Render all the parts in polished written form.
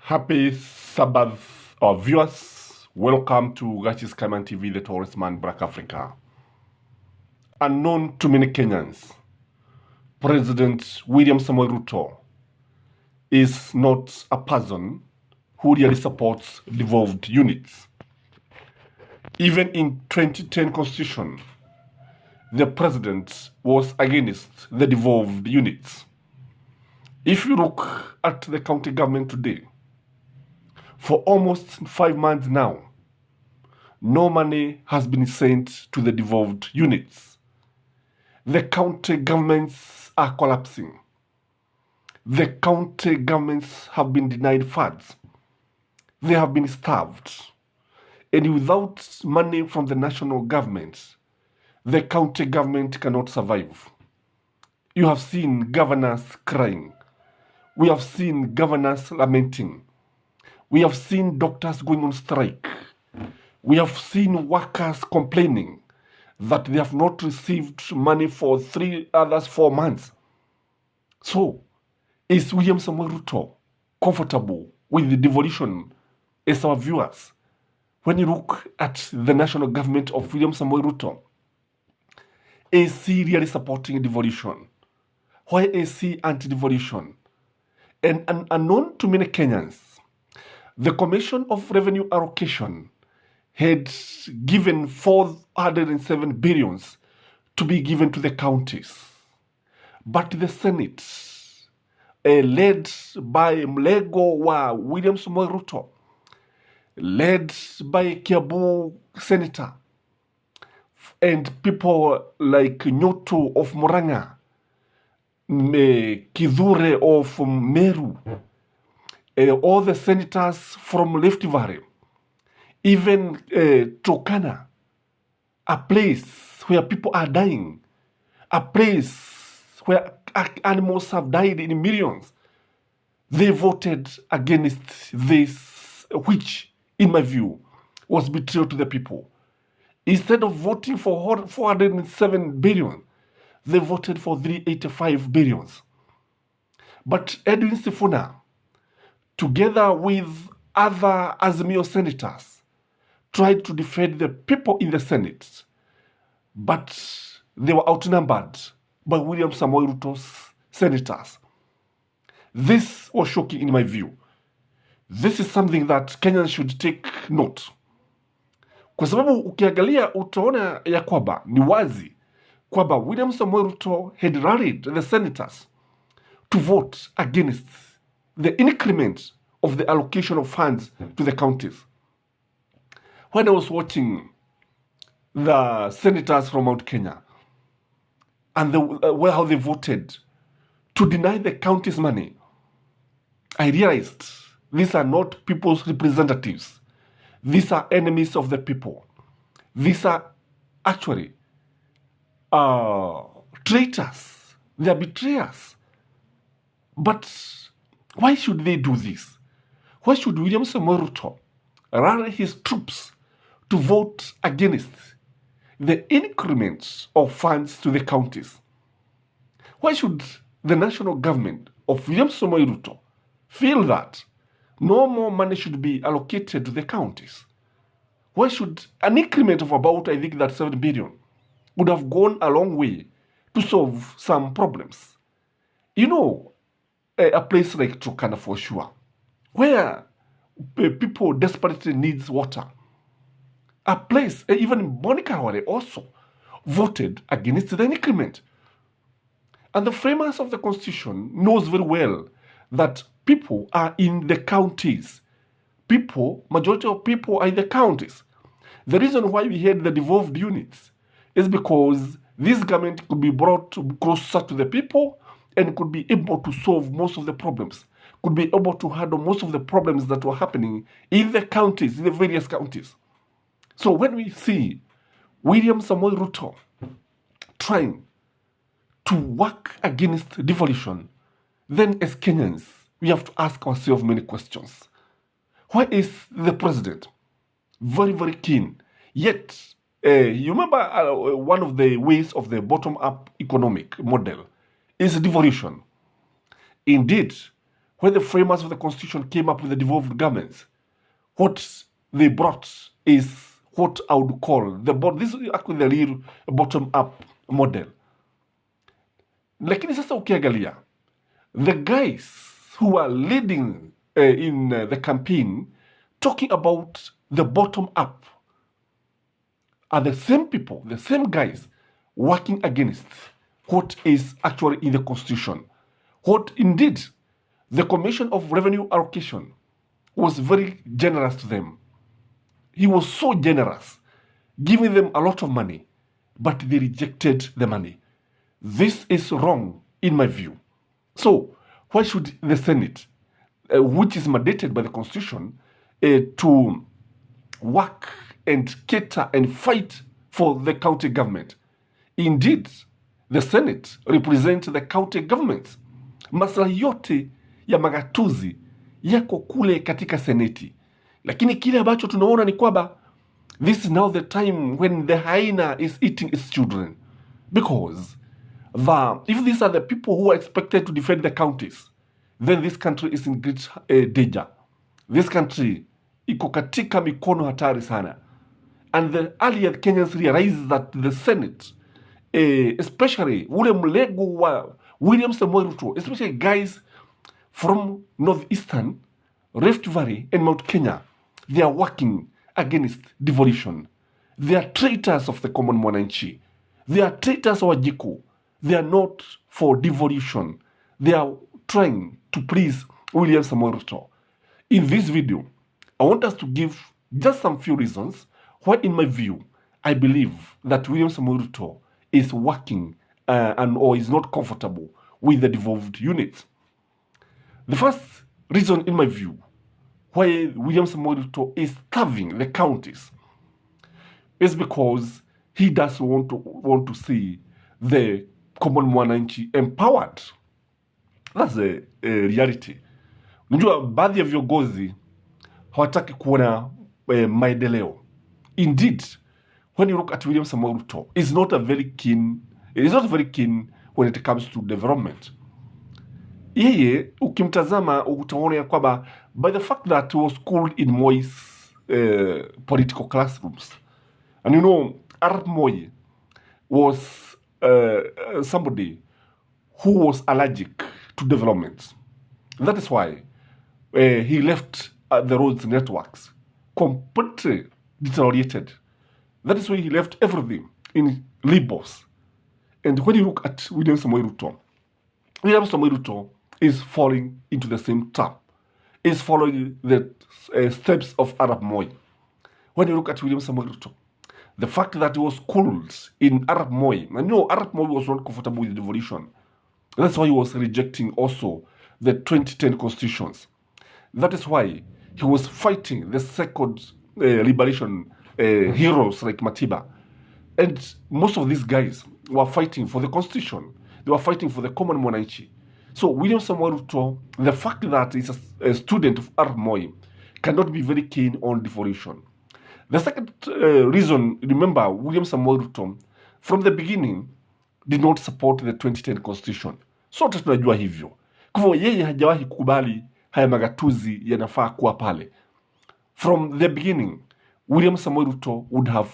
Happy Sabbath, viewers. Welcome to Gachis Kaiman TV, the Tourist Man, Black Africa. Unknown to many Kenyans, President William Samoei Ruto is not a person who really supports devolved units. Even in 2010 Constitution, the president was against the devolved units. If you look at the county government today, for almost 5 months now, no money has been sent to the devolved units. The county governments are collapsing. The county governments have been denied funds. They have been starved. And without money from the national government, the county government cannot survive. You have seen governors crying. We have seen governors lamenting. We have seen doctors going on strike. We have seen workers complaining that they have not received money for 4 months. So, is William Samoei Ruto comfortable with the devolution as our viewers? When you look at the national government of William Samoei Ruto, is he really supporting devolution? Why is he anti-devolution? And unknown to many Kenyans, the Commission of Revenue Allocation had given 407 billions to be given to the counties. But the Senate, led by Mlego wa William Samoei Ruto, led by Kiambu Senator, and people like Nyoto of Murang'a, Kidhure of Meru, all the senators from Rift Valley, even Turkana, a place where people are dying, a place where animals have died in millions. They voted against this, which, in my view, was betrayal to the people. Instead of voting for 407 billion, they voted for 385 billions. But Edwin Sifuna, together with other Azimio senators, tried to defend the people in the Senate, but they were outnumbered by William Samoei Ruto's senators. This was shocking in my view. This is something that Kenyans should take note. Kwa sababu ukiangalia utaona ya kwamba ni wazi kwamba William Samoei Ruto had rallied the senators to vote against the increment of the allocation of funds to the counties. When I was watching the senators from Mount Kenya and how they voted to deny the counties money, I realized these are not people's representatives. These are enemies of the people. These are actually traitors. They are betrayers. But why should they do this? Why should William Samoei Ruto rally his troops to vote against the increments of funds to the counties? Why should the national government of William Samoei Ruto feel that no more money should be allocated to the counties? Why should an increment of about, I think that 7 billion would have gone a long way to solve some problems? You know, a place like Turkana for sure, where people desperately needs water. A place, even Monikaware also voted against the increment. And the framers of the Constitution knows very well that people are in the counties. Majority of people are in the counties. The reason why we had the devolved units is because this government could be brought closer to the people and could be able to solve most of the problems, could be able to handle most of the problems that were happening in the counties, in the various counties. So when we see William Samoei Ruto trying to work against devolution, then as Kenyans, we have to ask ourselves many questions. Why is the president very, very keen? Yet, you remember one of the ways of the bottom-up economic model is devolution. Indeed, when the framers of the Constitution came up with the devolved governments, what they brought is what I would call this is actually the real bottom-up model. Lakini sasa ukiangalia, the guys who are leading in the campaign talking about the bottom-up are the same people, the same guys working against what is actually in the Constitution. What indeed the Commission of Revenue Allocation was very generous to them. He was so generous, giving them a lot of money, but they rejected the money. This is wrong in my view. So why should the Senate, which is mandated by the Constitution, to work and cater and fight for the county government? Indeed, the Senate represents the county governments. Maslahi yote ya magatuzi yako kule katika seneti. Lakini kile ambacho tunaona ni kwamba this is now the time when the hyena is eating its children. Because if these are the people who are expected to defend the counties, then this country is in great danger. This country iko katika mikono hatari sana. And the earlier Kenyans realized that the Senate, especially ule mlego wa William Samoei Ruto, especially guys from Northeastern, Rift Valley, and Mount Kenya, they are working against devolution. They are traitors of the common mwananchi. They are traitors of Wajiko. They are not for devolution. They are trying to please William Samoei Ruto. In this video, I want us to give just some few reasons why, in my view, I believe that William Samoei Ruto is working or is not comfortable with the devolved units. The first reason, in my view, why William Samoei Ruto is starving the counties is because he does want to see the common mwananchi empowered. That's the reality. Unajua baadhi ya viongozi hawataki kuona maendeleo. Indeed, when you look at William Samoei Ruto, he's not very keen when it comes to development. Yeye ukimtazama utaona ya kwamba by the fact that he was schooled in Moi's political classrooms, and you know Arap Moi was somebody who was allergic to development. That is why he left the roads networks completely deteriorated. That is why he left everything in limos. And when you look at William Samoei Ruto is falling into the same trap, is following the steps of Arap Moi. When you look at William Samoei Ruto, the fact that he was schooled in Arap Moi, and you know Arap Moi was not comfortable with the devolution. That's why he was rejecting also the 2010 constitutions. That is why he was fighting the second liberation heroes like Matiba. And most of these guys were fighting for the constitution. They were fighting for the common mwananchi. So William Samoei Ruto, the fact that he's a student of Arap Moi, cannot be very keen on devolution. The second reason, remember, William Samoei Ruto, from the beginning, did not support the 2010 constitution. Sote tunajua hivyo. Kwa hivyo yeye hajawahi kukubali haya magatuzi yanafaa kuwa pale. From the beginning, William Samoei Ruto would have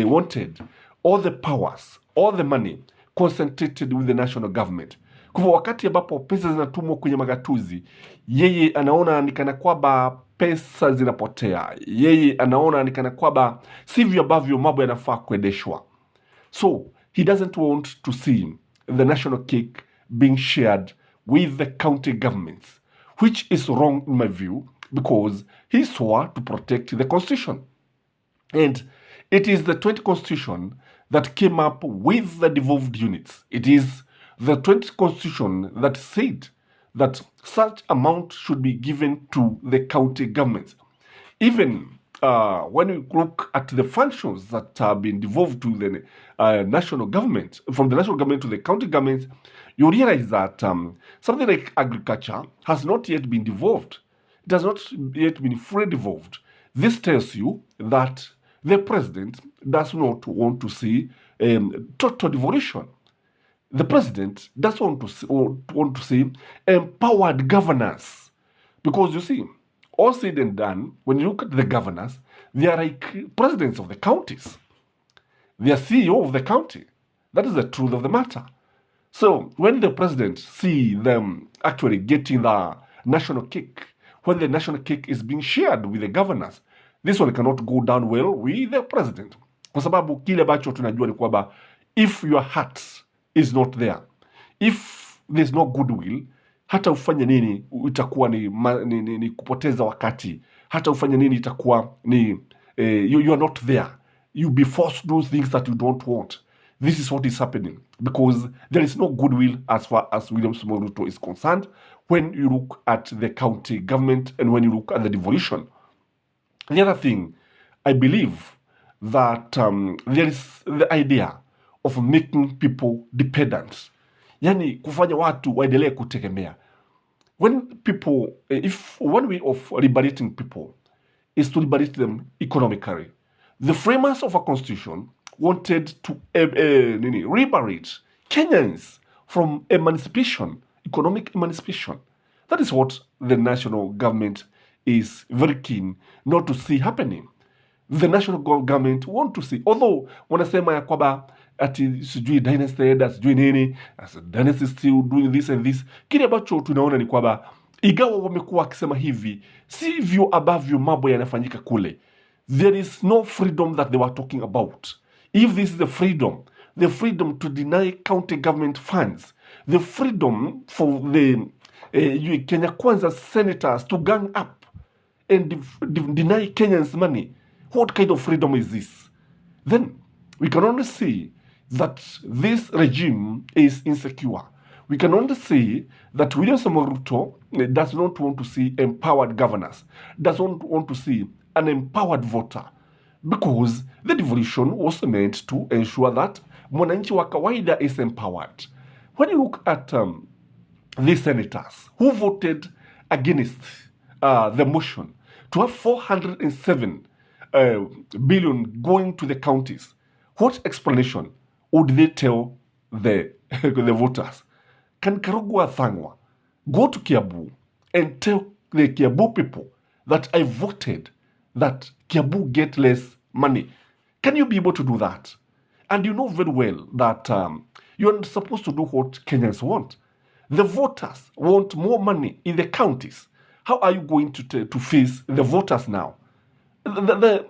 wanted all the powers, all the money concentrated with the national government. Kwa hivyo wakati ambapo pesa zinatumwa kwenye magatuzi, yeye anaona ni kana kwamba pesa zinapotea. Yeye anaona ni kana kwamba sivyo ambavyo mambo yanafaa kuendeshwa. So he doesn't want to see the national cake being shared with the county governments, which is wrong in my view, because he swore to protect the constitution. And it is the 20th constitution that came up with the devolved units. It is the 20th constitution that said that such amount should be given to the county governments. Even when we look at the functions that have been devolved to the national government, from the national government to the county governments, you realize that something like agriculture has not yet been devolved. It has not yet been fully devolved. This tells you that the president does not want to see total devolution. The president does want to see empowered governance. Because you see, all said and done, when you look at the governors, they are like presidents of the counties. They are CEO of the county. That is the truth of the matter. So when the president see them actually getting the national cake, when the national cake is being shared with the governors, this one cannot go down well with the president. Kwa sababu kile ambacho tunajua ni kwamba if your heart is not there, if there's no goodwill, hata ufanye nini itakuwa ni kupoteza wakati. Hata ufanye nini itakuwa ni you are not there. You be forced to do things that you don't want. This is what is happening because there is no goodwill as far as William Ruto is concerned when you look at the county government and when you look at the devolution. The other thing, I believe that there is the idea of making people dependent. Yani kufanya watu waendelee kutegemea. When people, if one way of liberating people is to liberate them economically, the framers of a constitution wanted to liberate Kenyans from emancipation, economic emancipation. That is what the national government is very keen not to see happening. The national government want to see, although wanasema ya kwamba ati sijui dynasty elders sijui nini, as a dynasty still doing this and this. Kile ambacho tunaona ni kwamba igawa wamekuwa wakisema hivi, sivyo ambavyo mambo yanafanyika kule. There is no freedom that they were talking about. If this is the freedom to deny county government funds, the freedom for the Kenya Kwanza senators to gang up and deny Kenyans money, what kind of freedom is this? Then we can only see that this regime is insecure. We can only see that William Ruto does not want to see empowered governors, does not want to see an empowered voter, because the devolution was meant to ensure that mwananchi wa kawaida is empowered. When you look at these senators who voted against the motion to have 407 billion going to the counties, what explanation would they tell the voters? Can Karugwa Thangwa go to Kiabu and tell the Kiabu people that I voted that Kiabu get less money? Can you be able to do that? And you know very well that you're supposed to do what Kenyans want. The voters want more money in the counties. How are you going to face the voters now? The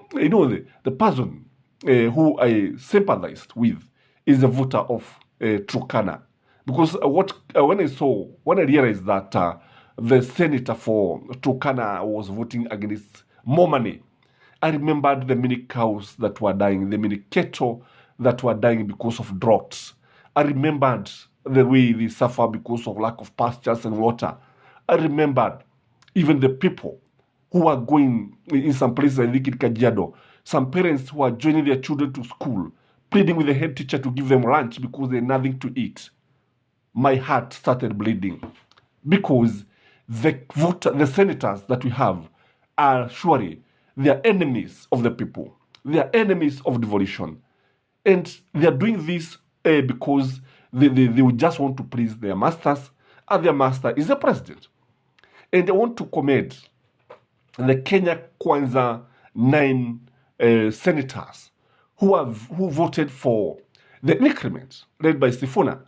person who I sympathized with is a voter of Turkana. Because when I realized that the senator for Turkana was voting against more money, I remembered the many cows that were dying, the many cattle that were dying because of droughts. I remembered the way they suffer because of lack of pastures and water. I remembered even the people who are going in some places, I think in Kajiado, some parents who are joining their children to school, pleading with the head teacher to give them lunch because they had nothing to eat. My heart started bleeding because the senators that we have are surely they are enemies of the people. They are enemies of devolution. And they are doing this because they would just want to please their masters, and their master is the president. And they want to commend the Kenya Kwanza 9 senators who voted for the increment led by Sifuna.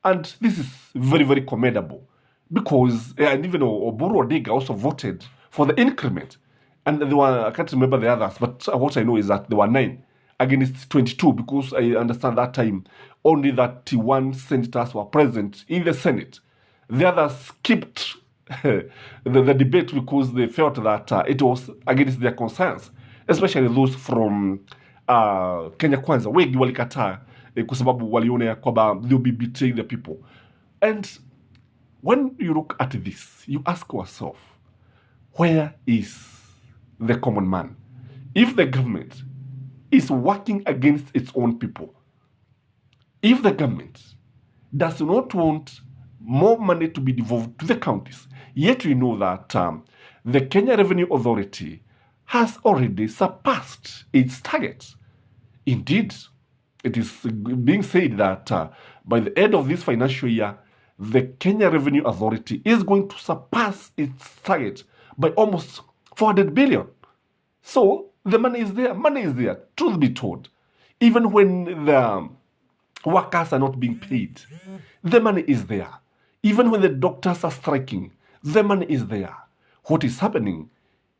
And this is very, very commendable because, and even Oburu Odinga also voted for the increment. And there were, I can't remember the others, but what I know is that there were 9 against 22 because I understand that time only 31 senators were present in the Senate. The others skipped the debate because they felt that it was against their concerns, especially those from Kenya Kwanza. Wengi walikataa kwa sababu waliona ya kwamba they'll be betraying the people. And when you look at this, you ask yourself, where is the common man? If the government is working against its own people, if the government does not want more money to be devolved to the counties, yet we know that the Kenya Revenue Authority has already surpassed its targets. Indeed, it is being said that by the end of this financial year, the Kenya Revenue Authority is going to surpass its target by almost 400 billion. So the money is there. Money is there. Truth be told, even when the workers are not being paid, the money is there. Even when the doctors are striking, the money is there. What is happening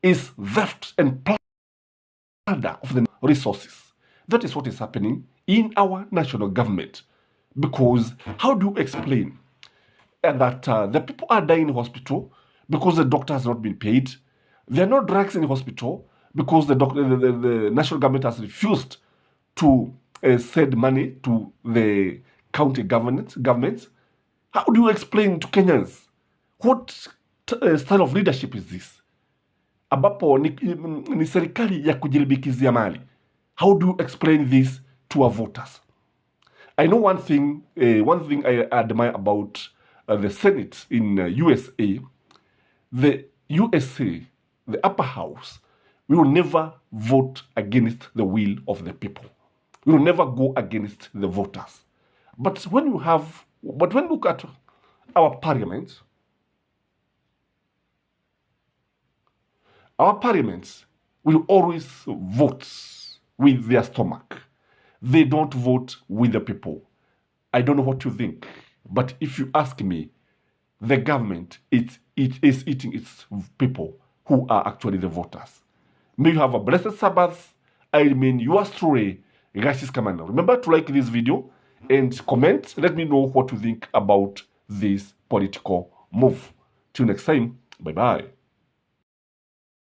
is theft and plunder of the resources. That is what is happening in our national government. Because how do you explain that the people are dying in hospital because the doctor has not been paid? There are no drugs in the hospital because the national government has refused to send money to the county governments. How do you explain to Kenyans what style of leadership is this? Ambapo ni serikali ya kujilibikizia mali. How do you explain this to our voters? I know one thing I admire about the Senate in USA. The USA, the upper house, we will never vote against the will of the people. We will never go against the voters. But when you look at our parliaments will always vote with their stomach. They don't vote with the people. I don't know what you think, but if you ask me, the government it is eating its people who are actually the voters. May you have a blessed Sabbath. I remain yours truly, Gashis Commander. Remember to like this video and comment. Let me know what you think about this political move. Till next time, bye-bye.